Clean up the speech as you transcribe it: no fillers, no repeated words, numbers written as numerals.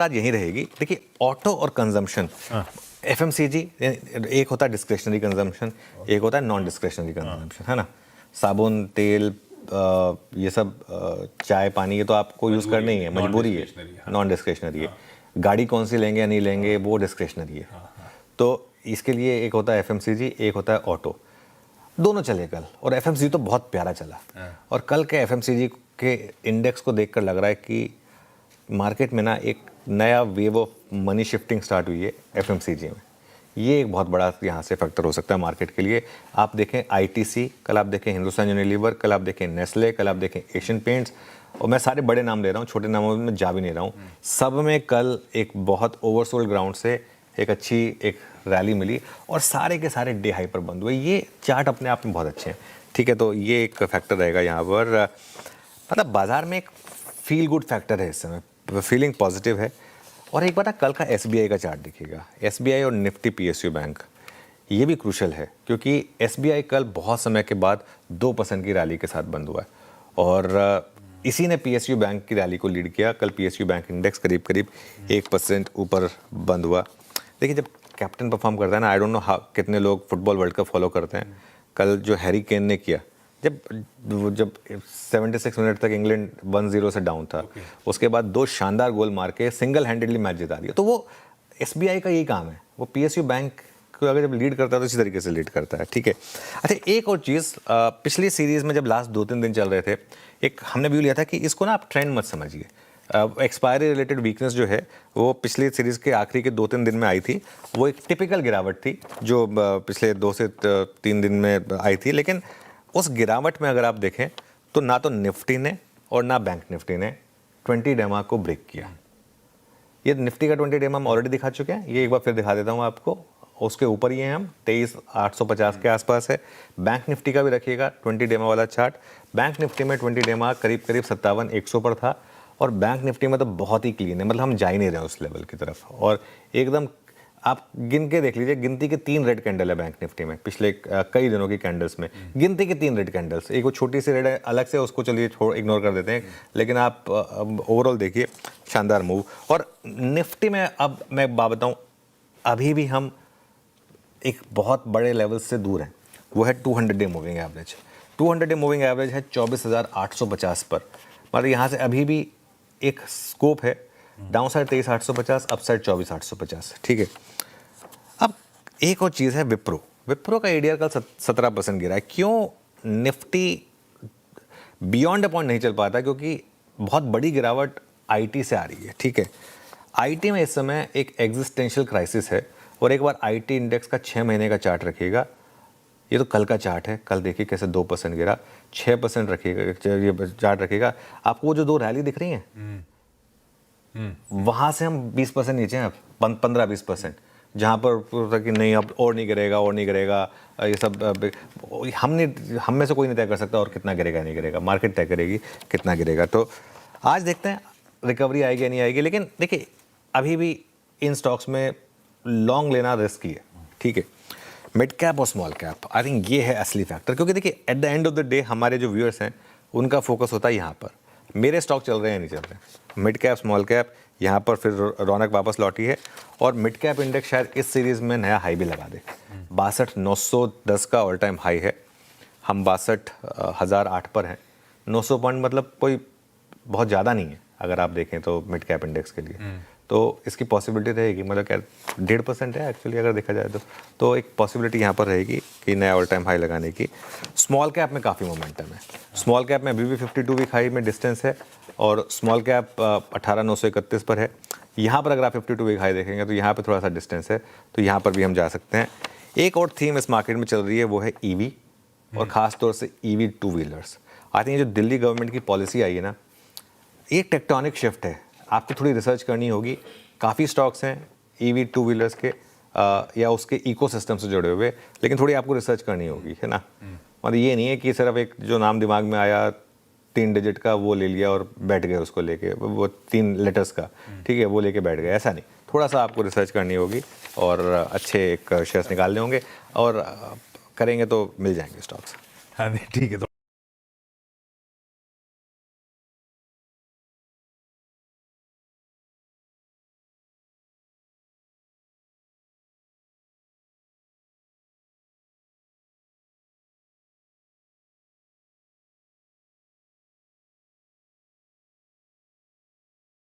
बात यही रहेगी। देखिए ऑटो और कंजम्पशन, एफएमसीजी एक होता है डिस्क्रिशनरी कंजम्पशन, एक होता है नॉन डिस्क्रिशनरी कंजम्पशन, है ना। साबुन, तेल, ये सब, चाय पानी, ये तो आपको यूज़ करना ही है, मजबूरी है, नॉन डिस्क्रिशनरी है। गाड़ी कौन सी लेंगे या नहीं लेंगे वो डिस्क्रिशनरी है। तो इसके लिए एक होता है एफएमसीजी, एक होता है ऑटो। दोनों चले कल, और एफएमसीजी तो बहुत प्यारा चला। और कल के एफएमसीजी के इंडेक्स को देखकर लग रहा है कि मार्केट में ना एक नया wave of money shifting start हुई है एफएमसीजी में। ये एक बहुत बड़ा यहाँ से फैक्टर हो सकता है मार्केट के लिए। आप देखें आईटीसी, कल आप देखें हिंदुस्तान यूनिलीवर, कल आप देखें नेस्ले, कल आप देखें एशियन पेंट्स, और मैं सारे बड़े नाम ले रहा हूँ, छोटे नामों में जा भी नहीं रहा हूँ। सब में कल एक बहुत ओवरसोल्ड ग्राउंड से एक अच्छी एक रैली मिली, और सारे के सारे डे हाई पर बंद हुए। ये चार्ट अपने आप में बहुत अच्छे हैं, ठीक है। तो ये एक फैक्टर रहेगा यहाँ पर। मतलब बाजार में एक फील गुड फैक्टर है इस समय, फीलिंग पॉजिटिव है। और एक बार ना कल का एसबीआई का चार्ट दिखेगा, एसबीआई और निफ्टी पीएसयू बैंक, ये भी क्रूशल है, क्योंकि एसबीआई कल बहुत समय के बाद 2% की रैली के साथ बंद हुआ है, और इसी ने पीएसयू बैंक की रैली को लीड किया। कल पीएसयू बैंक इंडेक्स करीब करीब 1% ऊपर बंद हुआ। देखिए जब कैप्टन परफॉर्म करता है ना, आई डोंट नो कितने लोग फुटबॉल वर्ल्ड कप फॉलो करते हैं। कल जो हैरी केन ने किया, जब 76 मिनट तक इंग्लैंड 1-0 से डाउन था, उसके बाद 2 शानदार गोल मार के सिंगल हैंडेडली मैच जिता दिया। तो वो एसबीआई का यही काम है, वो पीएसयू बैंक को अगर जब लीड करता है तो इसी तरीके से लीड करता है, ठीक है। अच्छा एक और चीज़, पिछली सीरीज़ में जब लास्ट 2-3 दिन चल रहे थे, एक हमने व्यू लिया था कि इसको ना आप ट्रेंड मत समझिए। एक्सपायरी रिलेटेड वीकनेस जो है वो पिछली सीरीज़ के आखिरी के 2-3 दिन में आई थी। वो एक टिपिकल गिरावट थी जो पिछले 2 से 3 दिन में आई थी। लेकिन उस गिरावट में अगर आप देखें तो ना तो निफ्टी ने और ना बैंक निफ्टी ने 20 डेमा को ब्रेक किया। ये निफ्टी का 20 डेमा हम ऑलरेडी दिखा चुके हैं, ये एक बार फिर दिखा देता हूँ आपको। उसके ऊपर ही हैं हम, 23,850 के आसपास है। बैंक निफ्टी का भी रखिएगा 20 डेमा वाला चार्ट। बैंक निफ्टी में 20 डेमा करीब करीब 57,100 पर था, और बैंक निफ्टी में तो बहुत ही क्लीन है, मतलब हम जा ही नहीं रहे उस लेवल की तरफ। और एकदम आप गिन के देख लीजिए, गिनती के 3 रेड कैंडल है बैंक निफ्टी में पिछले कई दिनों की कैंडल्स में, गिनती के 3 रेड कैंडल्स। एक वो छोटी सी रेड है अलग से, उसको चलिए इग्नोर कर देते हैं, लेकिन आप ओवरऑल देखिए शानदार मूव। और निफ्टी में अब मैं बात बताऊं, अभी भी हम एक बहुत बड़े लेवल से दूर हैं, वो है 200 day moving average. 200 day moving average है 24,850 पर, मतलब यहाँ से अभी भी एक स्कोप है। डाउन साइड 23,850, अप साइड 24,850, ठीक है। अब एक और चीज़ है विप्रो का एडीआर कल 17% गिरा है। क्यों निफ्टी बियॉन्ड अ पॉइंट नहीं चल पाता? क्योंकि बहुत बड़ी गिरावट आईटी से आ रही है, ठीक है। आईटी में इस समय एक एग्जिस्टेंशियल क्राइसिस है, और एक बार आईटी इंडेक्स का 6 महीने का चार्ट रखिएगा। ये तो कल का चार्ट है, कल देखिए कैसे 2% गिरा, 6% रखिएगा, ये चार्ट रखिएगा। आपको वो जो 2 रैली दिख रही हैं, वहां से हम 20% नीचे हैं, 15-20%, जहां पर कि नहीं अब और नहीं गिरेगा और नहीं गिरेगा, ये सब हम में से कोई नहीं तय कर सकता और कितना गिरेगा नहीं गिरेगा, मार्केट तय करेगी कितना गिरेगा। तो आज देखते हैं रिकवरी आएगी या नहीं आएगी। लेकिन देखिए अभी भी इन स्टॉक्स में लॉन्ग लेना रिस्की है, ठीक है। मिड कैप और स्मॉल कैप, आई थिंक ये है असली फैक्टर, क्योंकि देखिए at the end of the day हमारे जो व्यूअर्स हैं उनका फोकस होता है यहाँ पर, मेरे स्टॉक चल रहे हैं नहीं चल रहे हैं। मिड कैप स्मॉल कैप, यहाँ पर फिर रौनक वापस लौटी है, और मिड कैप इंडेक्स शायद इस सीरीज़ में नया हाई भी लगा दे। 62,910 का ऑल टाइम हाई है, हम 62,008 पर हैं। 900 पॉइंट मतलब कोई बहुत ज़्यादा नहीं है अगर आप देखें तो मिड कैप इंडेक्स के लिए। तो इसकी पॉसिबिलिटी रहेगी, मतलब क्या 1.5% है एक्चुअली अगर देखा जाए तो एक पॉसिबिलिटी यहाँ पर रहेगी कि नया ऑल टाइम हाई लगाने की। स्मॉल कैप में काफ़ी मोमेंटम है। स्मॉल कैप में अभी भी 52 वीक हाई में डिस्टेंस है, और स्मॉल कैप 18,931 पर है। यहाँ पर अगर आप 52 वीक हाई देखेंगे तो यहाँ पर थोड़ा सा डिस्टेंस है, तो यहाँ पर भी हम जा सकते हैं। एक और थीम इस मार्केट में चल रही है, वो है ईवी, और ख़ास तौर से ईवी 2 व्हीलर्स। आई थिंक जो दिल्ली गवर्नमेंट की पॉलिसी आई है ना, एक टेक्टोनिक शिफ्ट है, आपको थोड़ी रिसर्च करनी होगी। काफ़ी स्टॉक्स हैं ईवी 2 व्हीलर्स के या उसके इकोसिस्टम से जुड़े हुए, लेकिन थोड़ी आपको रिसर्च करनी होगी, है ना। मतलब ये नहीं है कि सिर्फ एक जो नाम दिमाग में आया 3 डिजिट का वो ले लिया और बैठ गए उसको लेके, वो 3 लेटर्स का, ठीक है, वो लेके बैठ गए, ऐसा नहीं। थोड़ा सा आपको रिसर्च करनी होगी और अच्छे एक शेयर्स निकालने होंगे, और करेंगे तो मिल जाएंगे स्टॉक्स। हाँ ठीक है।